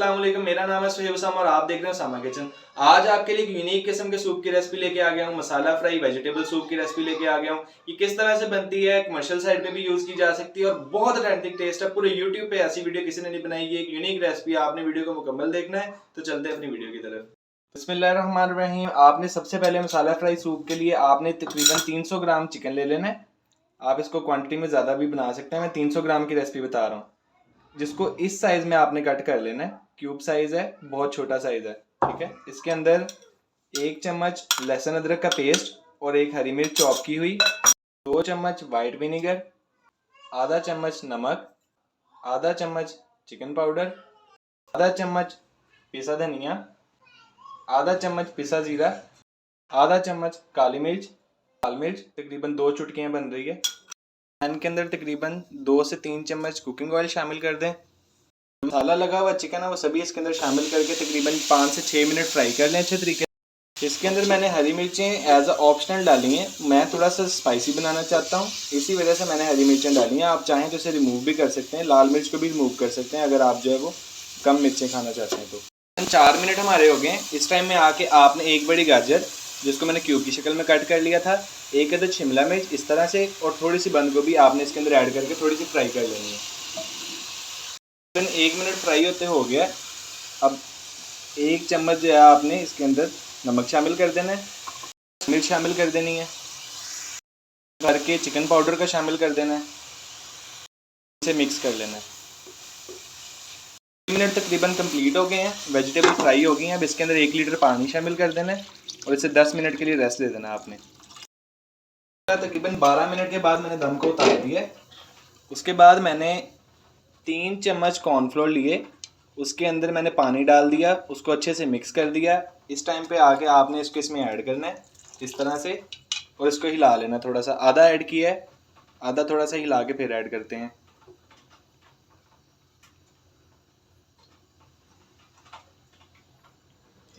अस्सलाम वालेकुम, मेरा नाम है सुहेब उसामा और आप देख रहे हो उसामा किचन। आज आपके लिए एक यूनिक किस्म के सूप की रेसिपी लेके आ गया हूँ। मसाला फ्राई वेजिटेबल सूप की रेसिपी लेके आ गया हूँ। ये किस तरह से बनती है, कमर्शियल साइड पे भी यूज की जा सकती है और बहुत ऑथेंटिक टेस्ट है। पूरे यूट्यूब पे ऐसी वीडियो किसी ने नहीं बनाई। ये एक यूनिक रेसिपी, आपने वीडियो को मुकम्मल देखना है। तो चलते हैं अपनी वीडियो की तरफ। बिस्मिल्लाहिर्रहमानिर्रहीम। आपने सबसे पहले मसाला फ्राई सूप के लिए आपने तकरीबन 300 ग्राम चिकन ले लेना है। आप इसको क्वांटिटी में ज़्यादा भी बना सकते हैं, मैं 300 ग्राम की रेसिपी बता रहा हूँ। जिसको इस साइज में आपने कट कर लेना है, क्यूब साइज है, बहुत छोटा साइज है, ठीक है। इसके अंदर 1 चम्मच लहसुन अदरक का पेस्ट और 1 हरी मिर्च चॉप की हुई, 2 चम्मच वाइट विनेगर, आधा चम्मच नमक, आधा चम्मच चिकन पाउडर, आधा चम्मच पिसा धनिया, आधा चम्मच पिसा जीरा, आधा चम्मच काली मिर्च, लाल मिर्च तकरीबन 2 चुटकियाँ बन रही है। पैन के अंदर तकरीबन 2 से 3 चम्मच कुकिंग ऑयल शामिल कर दें। मसाला लगा हुआ चिकन है वो सभी इसके अंदर शामिल करके तकरीबन 5 से 6 मिनट फ्राई कर लें अच्छे तरीके से। इसके अंदर मैंने हरी मिर्चें एज अ ऑप्शनल डाली हैं, मैं थोड़ा सा स्पाइसी बनाना चाहता हूँ, इसी वजह से मैंने हरी मिर्चें डाली हैं। आप चाहें तो इसे रिमूव भी कर सकते हैं, लाल मिर्च को भी रिमूव कर सकते हैं अगर आप जो है वो कम मिर्चें खाना चाहते हैं तो। 4 मिनट हमारे हो गए। इस टाइम में आके आपने एक बड़ी गाजर जिसको मैंने क्यूब की शक्ल में कट कर लिया था, एक अदद शिमला मिर्च इस तरह से और थोड़ी सी बंद गोभी आपने इसके अंदर ऐड करके थोड़ी सी फ्राई कर लेनी है। 1 मिनट फ्राई होते हो गया। अब 1 चम्मच जो है आपने इसके अंदर नमक शामिल कर देना है, मिर्च शामिल कर देनी है, भर के चिकन पाउडर का शामिल कर देना है, इसे मिक्स कर लेना है। 3 मिनट तकरीबन कंप्लीट हो गए हैं, वेजिटेबल फ्राई हो गई हैं। अब इसके अंदर 1 लीटर पानी शामिल कर देना है और इसे 10 मिनट के लिए रेस्ट दे देना आपने। तकरीबन 12 मिनट के बाद मैंने दम को उतार दिया है। उसके बाद मैंने 3 चम्मच कॉर्नफ्लोर लिए, उसके अंदर मैंने पानी डाल दिया, उसको अच्छे से मिक्स कर दिया। इस टाइम पे आके आपने इसको इसमें ऐड करना है इस तरह से और इसको हिला लेना थोड़ा सा। आधा ऐड किया है, आधा थोड़ा सा हिला के फिर ऐड करते हैं।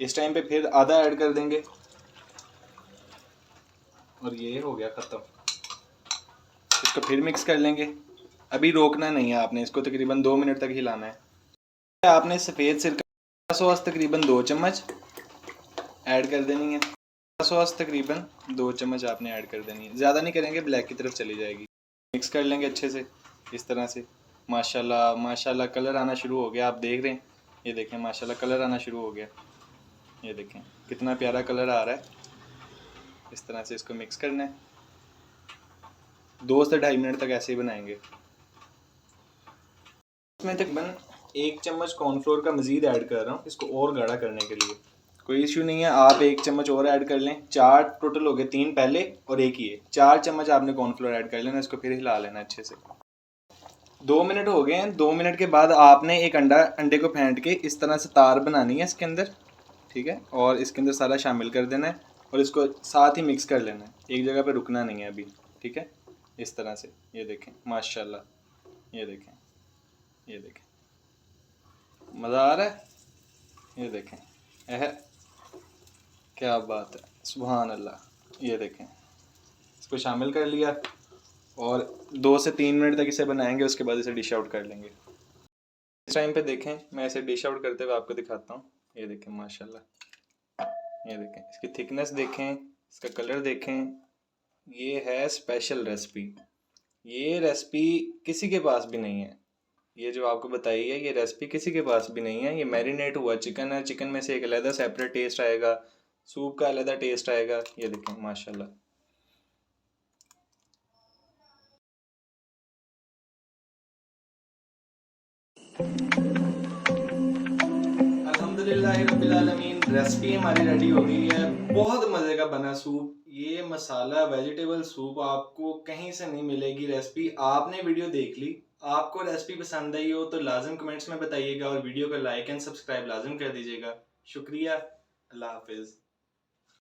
इस टाइम पे फिर आधा ऐड कर देंगे और ये हो गया ख़त्म। इसको फिर मिक्स कर लेंगे। अभी रोकना नहीं है आपने, इसको तकरीबन 2 मिनट तक हिलाना है। आपने सफ़ेद सिरका सॉस तकरीबन 2 चम्मच ऐड कर देनी है। सॉस तकरीबन 2 चम्मच आपने ऐड कर देनी है, ज़्यादा नहीं करेंगे, ब्लैक की तरफ चली जाएगी। मिक्स कर लेंगे अच्छे से इस तरह से। माशाल्लाह माशाल्लाह कलर आना शुरू हो गया, आप देख रहे हैं, ये देखें माशाल्लाह कलर आना शुरू हो गया। ये देखें कितना प्यारा कलर आ रहा है। इस तरह से इसको मिक्स करना है। 2 से 2.5 मिनट तक ऐसे ही बनाएंगे। इसमें तकरीबन 1 चम्मच कॉर्नफ्लोर का मज़ीद ऐड कर रहा हूँ इसको और गाढ़ा करने के लिए। कोई इशू नहीं है, आप 1 चम्मच और ऐड कर लें। 4 टोटल हो गए, 3 पहले और 1 ये, 4 चम्मच आपने कॉर्नफ्लोर ऐड कर लेना। इसको फिर हिला लेना अच्छे से। 2 मिनट हो गए हैं। 2 मिनट के बाद आपने एक अंडे को फेंट के इस तरह से तार बनानी है इसके अंदर, ठीक है, और इसके अंदर सारा शामिल कर देना है और इसको साथ ही मिक्स कर लेना है, एक जगह पे रुकना नहीं है अभी, ठीक है। इस तरह से ये देखें माशाल्लाह, ये देखें, ये देखें मज़ा आ रहा है। ये देखें क्या बात है, सुभान अल्लाह। ये देखें इसको शामिल कर लिया और 2 से 3 मिनट तक इसे बनाएंगे, उसके बाद इसे डिश आउट कर लेंगे। इस टाइम पे देखें, मैं इसे डिश आउट करते हुए आपको दिखाता हूँ। ये देखें माशाल्लाह, ये देखें इसकी थिकनेस देखें, इसका कलर देखें। ये है स्पेशल रेसिपी, ये रेसिपी किसी के पास भी नहीं है। ये जो आपको बताई है ये रेसिपी किसी के पास भी नहीं है। ये मैरिनेट हुआ चिकन है, चिकन में से एक अलग सेपरेट टेस्ट आएगा, सूप का अलग टेस्ट आएगा। ये देखें माशाल्लाह। अल्हम्दुलिल्लाह रब्बिल आलमीन, रेसिपी हमारी रेडी हो गई है। बहुत मज़े का बना सूप। ये मसाला वेजिटेबल सूप आपको कहीं से नहीं मिलेगी। रेसिपी आपने वीडियो देख ली, आपको रेसिपी पसंद आई हो तो लाजम कमेंट्स में बताइएगा और वीडियो को लाइक एंड सब्सक्राइब लाजम कर दीजिएगा। शुक्रिया, अल्लाह हाफिज़।